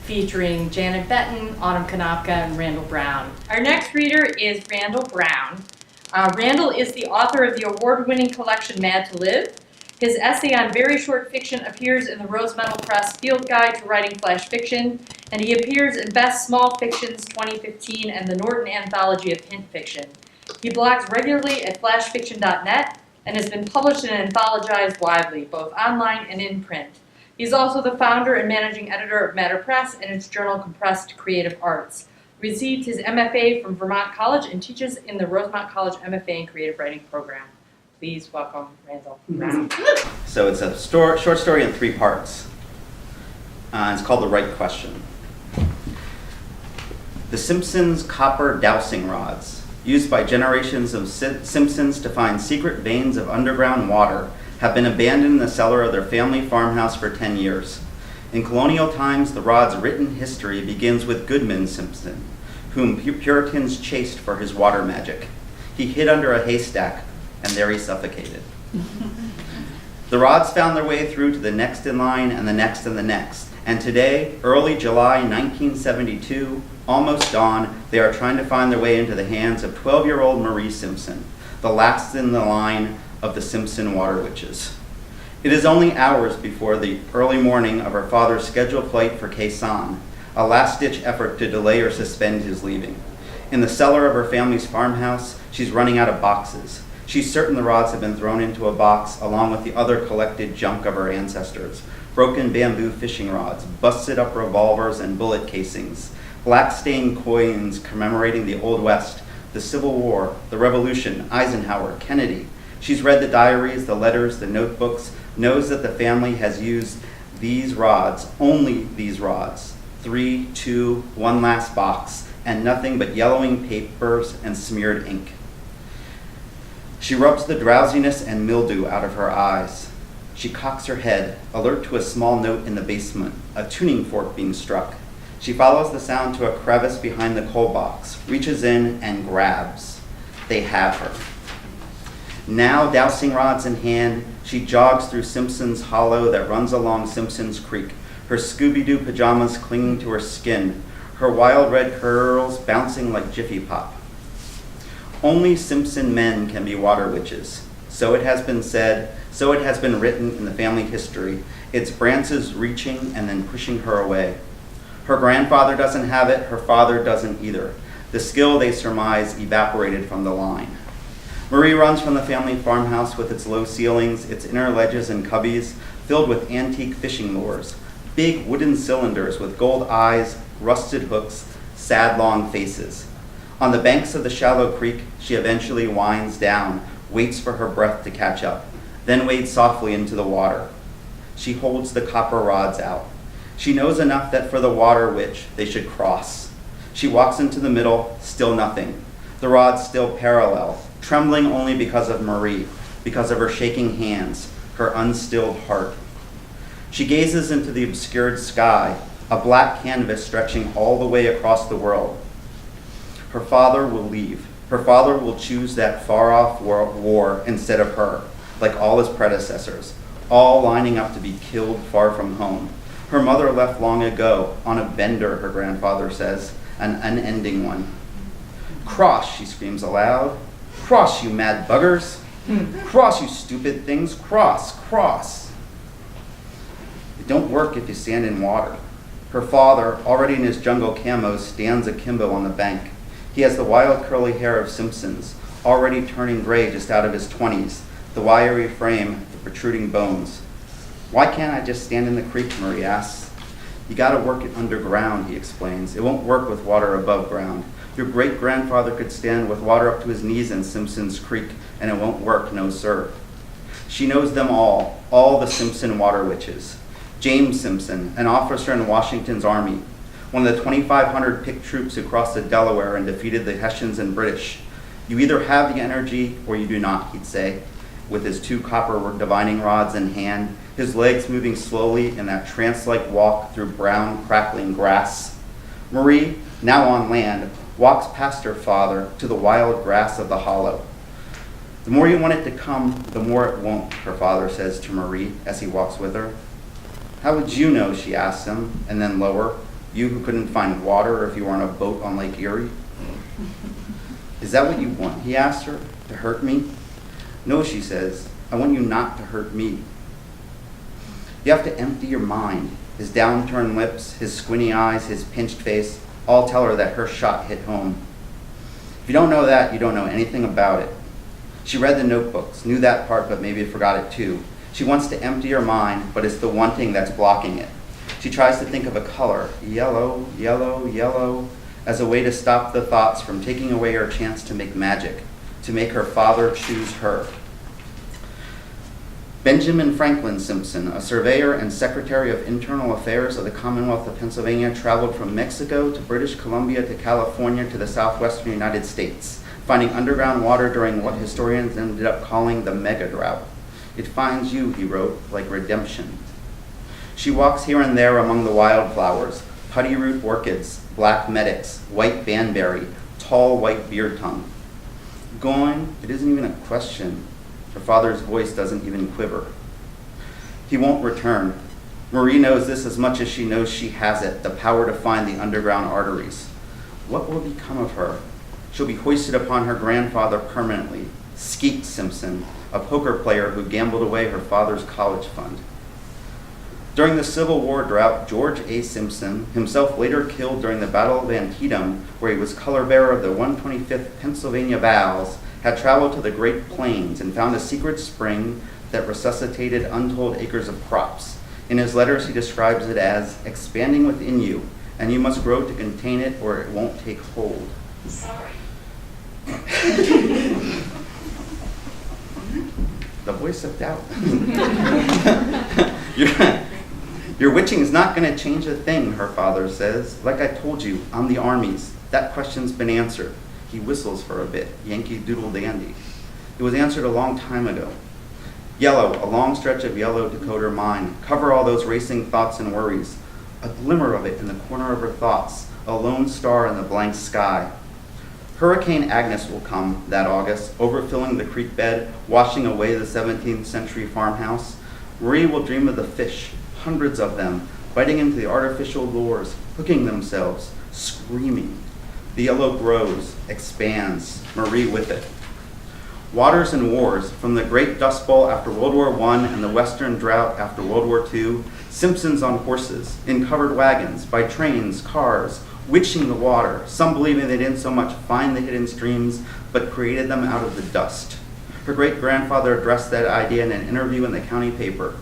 featuring Janet Benton, Autumn Konopka, and Randall Brown. Our next reader is Randall Brown. Randall is the author of the award-winning collection Mad to Live. His essay on very short fiction appears in the Rosemont Press Field Guide to Writing Flash Fiction, and he appears in Best Small Fictions 2015 and the Norton Anthology of Hint Fiction. He blogs regularly at flashfiction.net and has been published and anthologized widely, both online and in print. He's also the founder and managing editor of Matter Press and its journal Compressed Creative Arts. Received his MFA from Vermont College and teaches in the Rosemont College MFA in Creative Writing program. Please welcome Randall Brown. So it's a short story in 3 parts. It's called The Right Question. The Simpsons' copper dowsing rods, used by generations of Simpsons to find secret veins of underground water, have been abandoned in the cellar of their family farmhouse for 10 years. In colonial times, the rod's written history begins with Goodman Simpson, whom Puritans chased for his water magic. He hid under a haystack, and there he suffocated. The rods found their way through to the next in line and the next and the next. And today, early July 1972, almost dawn, they are trying to find their way into the hands of 12-year-old Marie Simpson, the last in the line of the Simpson water witches. It is only hours before the early morning of her father's scheduled flight for Quezon, a last-ditch effort to delay or suspend his leaving. In the cellar of her family's farmhouse, she's running out of boxes. She's certain the rods have been thrown into a box along with the other collected junk of her ancestors. Broken bamboo fishing rods, busted up revolvers and bullet casings, black-stained coins commemorating the Old West, the Civil War, the Revolution, Eisenhower, Kennedy. She's read the diaries, the letters, the notebooks, knows that the family has used these rods, only these rods. 3, 2, 1 last box, and nothing but yellowing papers and smeared ink. She rubs the drowsiness and mildew out of her eyes. She cocks her head, alert to a small note in the basement, a tuning fork being struck. She follows the sound to a crevice behind the coal box, reaches in and grabs. They have her. Now, dowsing rods in hand, she jogs through Simpson's Hollow that runs along Simpson's Creek, her Scooby-Doo pajamas clinging to her skin, her wild red curls bouncing like Jiffy Pop. Only Simpson men can be water witches. So it has been said, so it has been written in the family history, its branches reaching and then pushing her away. Her grandfather doesn't have it, her father doesn't either. The skill, they surmise, evaporated from the line. Marie runs from the family farmhouse with its low ceilings, its inner ledges and cubbies, filled with antique fishing lures, big wooden cylinders with gold eyes, rusted hooks, sad long faces. On the banks of the shallow creek, she eventually winds down, waits for her breath to catch up, then wades softly into the water. She holds the copper rods out. She knows enough that for the water witch, they should cross. She walks into the middle, still nothing. The rods still parallel, trembling only because of Marie, because of her shaking hands, her unstilled heart. She gazes into the obscured sky, a black canvas stretching all the way across the world. Her father will leave. Her father will choose that far-off war instead of her, like all his predecessors, all lining up to be killed far from home. Her mother left long ago, on a bender, her grandfather says, an unending one. Cross, she screams aloud. Cross, you mad buggers. Cross, you stupid things. Cross, cross. It don't work if you stand in water. Her father, already in his jungle camo, stands akimbo on the bank. He has the wild curly hair of Simpson's, already turning gray just out of his 20s, the wiry frame, the protruding bones. Why can't I just stand in the creek, Marie asks. You gotta work it underground, he explains. It won't work with water above ground. Your great-grandfather could stand with water up to his knees in Simpson's Creek, and it won't work, no sir. She knows them all the Simpson water witches. James Simpson, an officer in Washington's army, one of the 2,500 picked troops who crossed the Delaware and defeated the Hessians and British. You either have the energy or you do not, he'd say, with his 2 copper divining rods in hand, his legs moving slowly in that trance-like walk through brown, crackling grass. Marie, now on land, walks past her father to the wild grass of the hollow. The more you want it to come, the more it won't, her father says to Marie as he walks with her. How would you know, she asks him, and then lower. You who couldn't find water if you were on a boat on Lake Erie? Is that what you want, he asked her, to hurt me? No, she says, I want you not to hurt me. You have to empty your mind. His downturned lips, his squinty eyes, his pinched face, all tell her that her shot hit home. If you don't know that, you don't know anything about it. She read the notebooks, knew that part, but maybe forgot it too. She wants to empty her mind, but it's the wanting that's blocking it. She tries to think of a color, yellow, yellow, yellow, as a way to stop the thoughts from taking away her chance to make magic, to make her father choose her. Benjamin Franklin Simpson, a surveyor and Secretary of Internal Affairs of the Commonwealth of Pennsylvania, traveled from Mexico to British Columbia to California to the southwestern United States, finding underground water during what historians ended up calling the mega drought. It finds you, he wrote, like redemption. She walks here and there among the wildflowers, putty root orchids, black medics, white banberry, tall white beard tongue. Going, it isn't even a question. Her father's voice doesn't even quiver. He won't return. Marie knows this as much as she knows she has it, the power to find the underground arteries. What will become of her? She'll be hoisted upon her grandfather permanently, Skeet Simpson, a poker player who gambled away her father's college fund. During the Civil War drought, George A. Simpson, himself later killed during the Battle of Antietam, where he was color bearer of the 125th Pennsylvania Vows, had traveled to the Great Plains and found a secret spring that resuscitated untold acres of crops. In his letters, he describes it as expanding within you, and you must grow to contain it or it won't take hold. Sorry. The voice of doubt. Your witching is not going to change a thing, her father says. Like I told you, I'm the army's. That question's been answered. He whistles for a bit, Yankee Doodle Dandy. It was answered a long time ago. Yellow, a long stretch of yellow to coat her mind, cover all those racing thoughts and worries. A glimmer of it in the corner of her thoughts, a lone star in the blank sky. Hurricane Agnes will come that August, overfilling the creek bed, washing away the 17th century farmhouse. Marie will dream of the fish, hundreds of them, biting into the artificial lures, hooking themselves, screaming. The yellow grows, expands, Marie with it. Waters and wars, from the Great Dust Bowl after World War I and the Western Drought after World War II, Simpsons on horses, in covered wagons, by trains, cars, witching the water, some believing they didn't so much find the hidden streams, but created them out of the dust. Her great-grandfather addressed that idea in an interview in the county paper.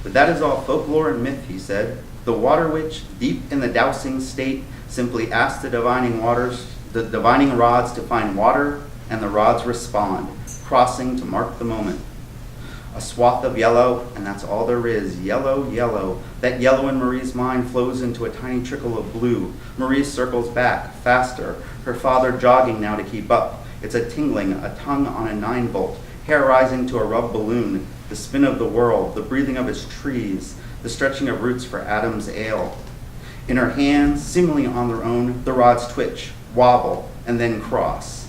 But that is all folklore and myth, he said. The water witch, deep in the dousing state, simply asked the divining rods to find water, and the rods respond, crossing to mark the moment. A swath of yellow, and that's all there is. Yellow, yellow. That yellow in Marie's mind flows into a tiny trickle of blue. Marie circles back, faster, her father jogging now to keep up. It's a tingling, a tongue on a 9-volt, hair rising to a rub balloon, the spin of the world, the breathing of its trees, the stretching of roots for Adam's ale. In her hands, seemingly on their own, the rods twitch, wobble, and then cross.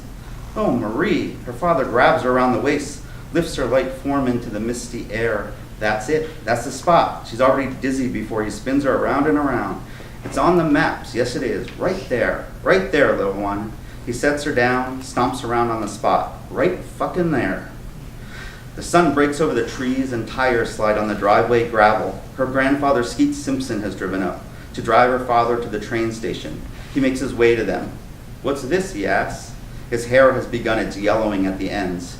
Oh, Marie! Her father grabs her around the waist, lifts her light form into the misty air. That's it. That's the spot. She's already dizzy before he spins her around and around. It's on the maps. Yes, it is. Right there, little one. He sets her down, stomps around on the spot. Right fucking there. The sun breaks over the trees and tires slide on the driveway gravel. Her grandfather, Skeet Simpson, has driven up to drive her father to the train station. He makes his way to them. What's this, he asks. His hair has begun its yellowing at the ends.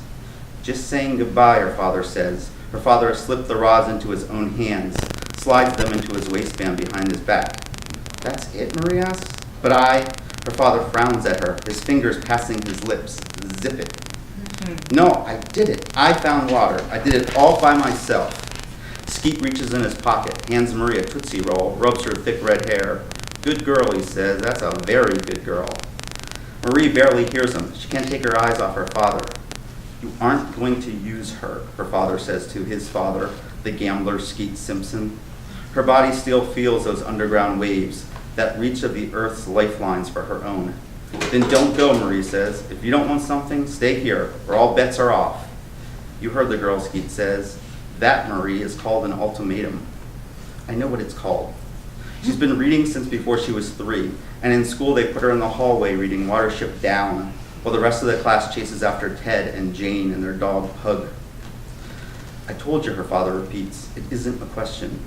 Just saying goodbye, her father says. Her father has slipped the rods into his own hands, slides them into his waistband behind his back. That's it, Marie asks. But her father frowns at her, his fingers passing his lips. Zip it. No, I did it. I found water. I did it all by myself. Skeet reaches in his pocket, hands Marie a Tootsie Roll, rubs her thick red hair. Good girl, he says. That's a very good girl. Marie barely hears him. She can't take her eyes off her father. You aren't going to use her father says to his father, the gambler Skeet Simpson. Her body still feels those underground waves, that reach of the earth's lifelines for her own. Then don't go, Marie says. If you don't want something, stay here, or all bets are off. You heard the girl, Skeet says. That, Marie, is called an ultimatum. I know what it's called. She's been reading since before she was 3, and in school they put her in the hallway reading Watership Down, while the rest of the class chases after Ted and Jane and their dog Pug. I told you, her father repeats. It isn't a question.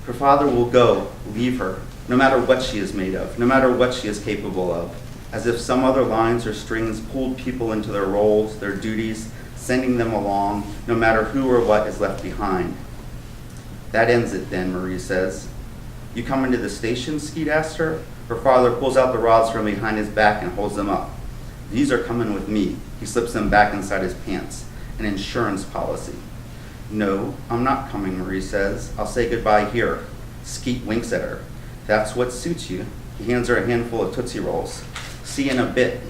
Her father will go, leave her, no matter what she is made of, no matter what she is capable of, as if some other lines or strings pulled people into their roles, their duties, sending them along, no matter who or what is left behind. That ends it then, Marie says. You come into the station, Skeet asked her. Her father pulls out the rods from behind his back and holds them up. These are coming with me. He slips them back inside his pants. An insurance policy. No, I'm not coming, Marie says. I'll say goodbye here. Skeet winks at her. That's what suits you. He hands her a handful of Tootsie Rolls. See you in a bit.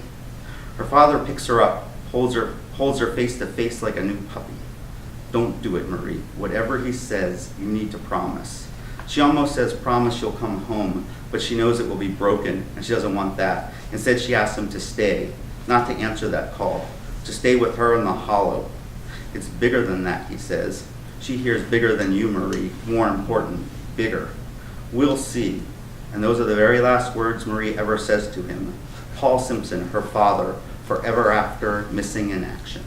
Her father picks her up, holds her face to face like a new puppy. Don't do it, Marie. Whatever he says, you need to promise. She almost says promise you'll come home, but she knows it will be broken, and she doesn't want that. Instead, she asks him to stay, not to answer that call, to stay with her in the hollow. It's bigger than that, he says. She hears bigger than you, Marie. More important, bigger. We'll see. And those are the very last words Marie ever says to him. Paul Simpson, her father, forever after, missing in action.